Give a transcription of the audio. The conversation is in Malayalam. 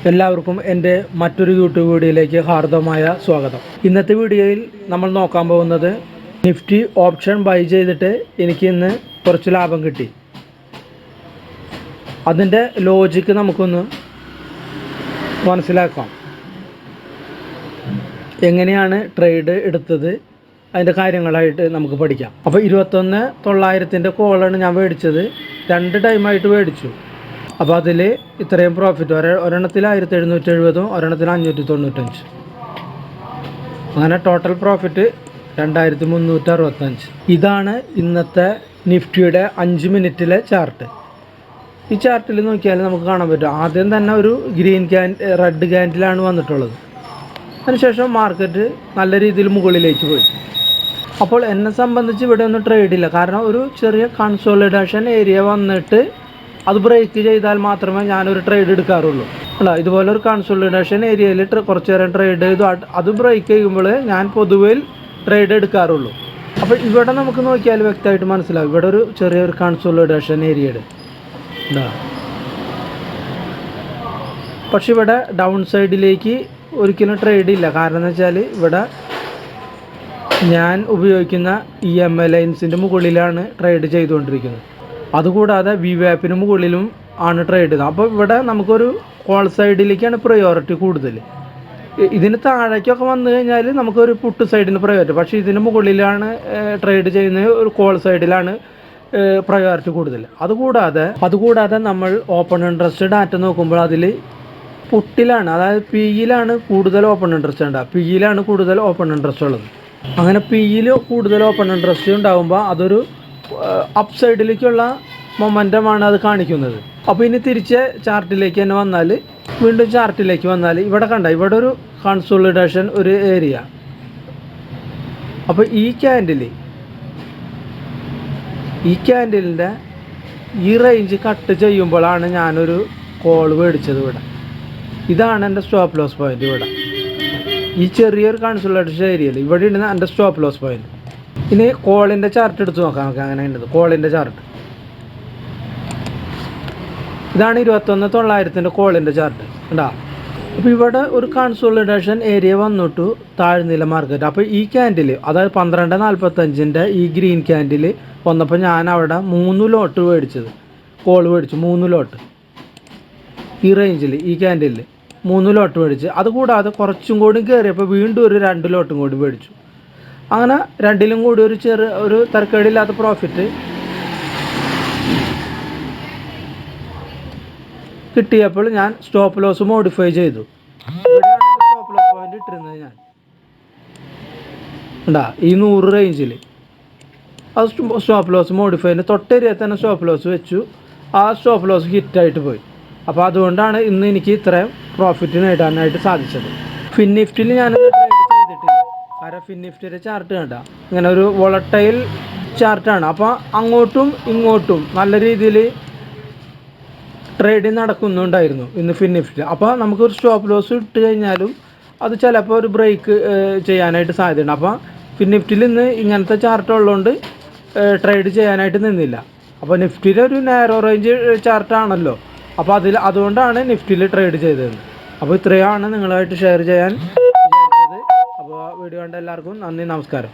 എല്ലാവർക്കും എൻ്റെ മറ്റൊരു യൂട്യൂബ് വീഡിയോയിലേക്ക് ഹാർദമായ സ്വാഗതം. ഇന്നത്തെ വീഡിയോയിൽ നമ്മൾ നോക്കാൻ പോകുന്നത് നിഫ്റ്റി ഓപ്ഷൻ ബൈ ചെയ്തിട്ട് എനിക്ക് ഇന്ന് കുറച്ച് ലാഭം കിട്ടി. അതിൻ്റെ ലോജിക്ക് നമുക്കൊന്ന് മനസ്സിലാക്കാം. എങ്ങനെയാണ് ട്രേഡ് എടുത്തത്, അതിൻ്റെ കാര്യങ്ങളായിട്ട് നമുക്ക് പഠിക്കാം. അപ്പോൾ 21,900 കോളാണ് ഞാൻ മേടിച്ചത്. 2 ടൈമായിട്ട് മേടിച്ചു. അപ്പോൾ അതിൽ ഇത്രയും പ്രോഫിറ്റ്, ഒരെണ്ണത്തിൽ 1770, ഒരെണ്ണത്തിൽ 595. അങ്ങനെ ടോട്ടൽ പ്രോഫിറ്റ് 2365. ഇതാണ് ഇന്നത്തെ നിഫ്റ്റിയുടെ 5 മിനിറ്റിലെ ചാർട്ട്. ഈ ചാർട്ടിൽ നോക്കിയാൽ നമുക്ക് കാണാൻ പറ്റും, ആദ്യം തന്നെ ഒരു റെഡ് ക്യാൻഡിലാണ് വന്നിട്ടുള്ളത്. അതിനുശേഷം മാർക്കറ്റ് നല്ല രീതിയിൽ മുകളിലേക്ക് പോയി. അപ്പോൾ എന്നെ സംബന്ധിച്ച് ഇവിടെ ഒന്നും ട്രേഡ് ഇല്ല. കാരണം ഒരു ചെറിയ കൺസോളിഡേഷൻ ഏരിയ വന്നിട്ട് അത് ബ്രേക്ക് ചെയ്താൽ മാത്രമേ ഞാനൊരു ട്രേഡ് എടുക്കാറുള്ളൂ. അല്ല, ഇതുപോലെ ഒരു കൺസോളിഡേഷൻ ഏരിയയിൽ കുറച്ച് നേരം ട്രേഡ് ചെയ്തു അത് ബ്രേക്ക് ചെയ്യുമ്പോൾ ഞാൻ പൊതുവേ ട്രേഡ് എടുക്കാറുള്ളൂ. അപ്പോൾ ഇവിടെ നമുക്ക് നോക്കിയാൽ വ്യക്തമായിട്ട് മനസ്സിലാവും, ഇവിടെ ഒരു ചെറിയൊരു കൺസോളിഡേഷൻ ഏരിയയുടെ പക്ഷെ ഇവിടെ ഡൗൺ സൈഡിലേക്ക് ഒരിക്കലും ട്രേഡ് ഇല്ല. കാരണം എന്ന് വെച്ചാൽ ഇവിടെ ഞാൻ ഉപയോഗിക്കുന്ന EMA ലൈൻസിൻ്റെ മുകളിലാണ് ട്രേഡ് ചെയ്തുകൊണ്ടിരിക്കുന്നത്. അതുകൂടാതെ VWAPന് മുകളിലും ആണ് ട്രേഡ് ചെയ്യുന്നത്. അപ്പോൾ ഇവിടെ നമുക്കൊരു കോൾ സൈഡിലേക്കാണ് പ്രയോറിറ്റി കൂടുതൽ. ഇതിന് താഴേക്കൊക്കെ വന്നു കഴിഞ്ഞാൽ നമുക്കൊരു പുട്ട് സൈഡിന് പ്രയോറിറ്റി, പക്ഷേ ഇതിന് മുകളിലാണ് ട്രേഡ് ചെയ്യുന്നത്, ഒരു കോൾ സൈഡിലാണ് പ്രയോറിറ്റി കൂടുതൽ. അതുകൂടാതെ നമ്മൾ ഓപ്പൺ ഇൻട്രസ്റ്റ് ഡാറ്റ നോക്കുമ്പോൾ അതിൽ പുട്ടിലാണ്, അതായത് PEയിലാണ് കൂടുതൽ ഓപ്പൺ ഇൻട്രസ്റ്റ് ഉണ്ടാകുക. PEയിലാണ് കൂടുതൽ ഓപ്പൺ ഇൻട്രസ്റ്റ് ഉള്ളത്. അങ്ങനെ PEയിൽ കൂടുതൽ ഓപ്പൺ ഇൻട്രസ്റ്റ് ഉണ്ടാകുമ്പോൾ അതൊരു അപ്പ് സൈഡിലേക്കുള്ള മൊമെൻറ്റമാണ് അത് കാണിക്കുന്നത്. അപ്പോൾ ഇനി തിരിച്ച് ചാർട്ടിലേക്ക് തന്നെ വന്നാൽ, വീണ്ടും ചാർട്ടിലേക്ക് വന്നാൽ ഇവിടെ ഇവിടെ ഒരു കൺസോളിഡേഷൻ ഒരു ഏരിയ. അപ്പോൾ ഈ ക്യാൻഡിലിൻ്റെ ഈ റേഞ്ച് കട്ട് ചെയ്യുമ്പോഴാണ് ഞാനൊരു കോൾ മേടിച്ചത്. ഇതാണ് എൻ്റെ സ്റ്റോപ്പ് ലോസ് പോയിന്റ്. ഈ ചെറിയൊരു കൺസോളിഡേഷൻ ഏരിയയിൽ ഇവിടെ ഇടുന്ന എൻ്റെ സ്റ്റോപ്പ് ലോസ് പോയിന്റ്. ഇനി കോളിൻ്റെ ചാർട്ട് എടുത്ത് നോക്കാം നമുക്ക്. അങ്ങനെ ഉള്ളത് കോളിൻ്റെ ചാർട്ട് ഇതാണ്. 21,900 കോളിൻ്റെ ചാർട്ട് ഉണ്ടാ. അപ്പോൾ ഇവിടെ ഒരു കൺസോളിഡേഷൻ ഏരിയ വന്നിട്ടു താഴ്ന്നില്ല മാർക്കറ്റ്. അപ്പോൾ ഈ ക്യാൻഡിൽ, അതായത് 12.45 ഈ ഗ്രീൻ ക്യാൻഡിൽ വന്നപ്പോൾ ഞാൻ അവിടെ 3 ലോട്ട് മേടിച്ചത്, കോൾ മേടിച്ചു. 3 ലോട്ട് ഈ റേഞ്ചിൽ, ഈ ക്യാൻഡിലിൽ 3 ലോട്ട് മേടിച്ച്. അതുകൂടാതെ കുറച്ചും കൂടി കയറിയപ്പോൾ വീണ്ടും ഒരു 2 ലോട്ടും കൂടി മേടിച്ചു. അങ്ങനെ രണ്ടിലും കൂടി ഒരു തരക്കേടില്ലാത്ത പ്രോഫിറ്റ് കിട്ടിയപ്പോൾ ഞാൻ സ്റ്റോപ്പ് ലോസ് മോഡിഫൈ ചെയ്തു. സ്റ്റോപ്പ് ലോസ് പോയിന്റ് ഇട്ടിരുന്നത് ഞാൻ ഈ 100 റേഞ്ചിൽ. അത് സ്റ്റോപ്പ് ലോസ് മോഡിഫൈന് തൊട്ടേരിയ തന്നെ സ്റ്റോപ്പ് ലോസ് വെച്ചു. ആ സ്റ്റോപ്പ് ലോസ് ഹിറ്റായിട്ട് പോയി. അപ്പോൾ അതുകൊണ്ടാണ് ഇന്ന് എനിക്ക് ഇത്രയും പ്രോഫിറ്റ് നേടാനായിട്ട് സാധിച്ചത്. ഫിൻനിഫ്റ്റിയിൽ ഞാൻ ട്രേഡ് ചെയ്തിട്ടില്ല. കാരണം ഫിൻനിഫ്റ്റിയുടെ ചാർട്ട് കണ്ട ഇങ്ങനെ ഒരു വോളട്ടൈൽ ചാർട്ടാണ്. അപ്പോൾ അങ്ങോട്ടും ഇങ്ങോട്ടും നല്ല രീതിയിൽ ട്രേഡിങ് നടക്കുന്നുണ്ടായിരുന്നു ഇന്ന് ഫിൻനിഫ്റ്റി. അപ്പോൾ നമുക്കൊരു സ്റ്റോപ്പ് ലോസ് ഇട്ട് കഴിഞ്ഞാലും അത് ചിലപ്പോൾ ഒരു ബ്രേക്ക് ചെയ്യാനായിട്ട് സാധ്യതയുണ്ട്. അപ്പോൾ ഫിൻനിഫ്റ്റിയിൽ ഇന്ന് ഇങ്ങനത്തെ ചാർട്ട് ഉള്ളതുകൊണ്ട് ട്രേഡ് ചെയ്യാനായിട്ട് നിന്നില്ല. അപ്പോൾ നിഫ്റ്റിയിലെ ഒരു നാരോ റേഞ്ച് ചാർട്ടാണല്ലോ. അപ്പോൾ അതുകൊണ്ടാണ് നിഫ്റ്റിയിൽ ട്രേഡ് ചെയ്തത്. അപ്പോൾ ഇത്രയാണ് നിങ്ങളുമായിട്ട് ഷെയർ ചെയ്യാൻ വിചാരിച്ചത്. അപ്പോൾ വീഡിയോ കണ്ട എല്ലാവർക്കും നന്ദി, നമസ്കാരം.